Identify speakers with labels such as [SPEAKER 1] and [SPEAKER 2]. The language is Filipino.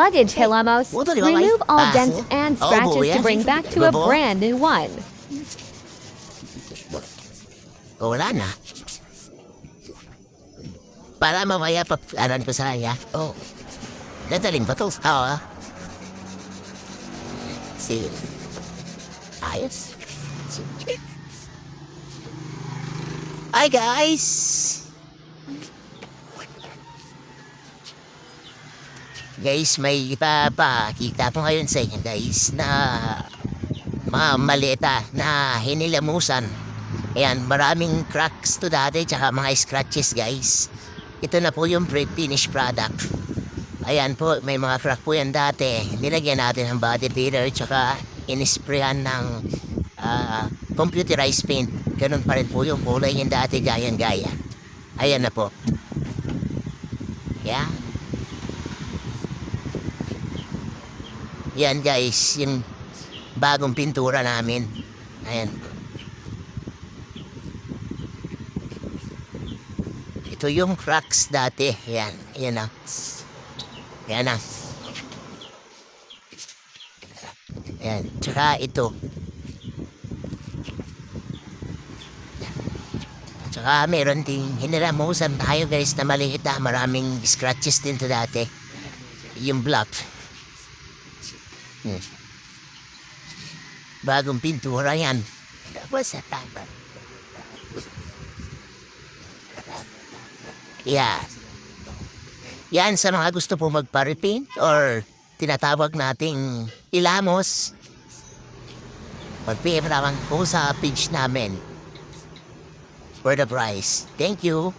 [SPEAKER 1] luggage, Hilamos. Remove all dents and scratches to bring back to a brand new one.
[SPEAKER 2] Wala na. Para mamaya aran ko sa kanya. Oh. Dadalhin ba ito? Oo. Sige. Ayos. Sige. Hi guys! Guys, may ipapakita ko ngayon sa inyo guys na mga malita na hinilamusan. Ayan, maraming cracks to dati tsaka mga scratches guys. Ito na po yung pre-finished product. Ayan po, may mga crack po yan dati. Nilagyan natin ng body filler tsaka inisprayan ng computerized paint. Ganun pa rin po yung kulay yung dati gayang-gaya. Ayan na po. Yeah. Yan guys, yung bagong pintura namin. Ayan. Ito yung cracks dati. Ayan. Ayan na. Ayan na. Ayan. Tsaka ito. Tsaka meron ding hiniramusan tayo guys na maliit na maraming scratches din to dati. Yung block. Bagong pintura yan. Tapos sa tama. Yeah. Yan sa mga gusto po magpa-repaint or tinatawag nating ilamos. Mag-PM naman po sa page namin for the price. Thank you.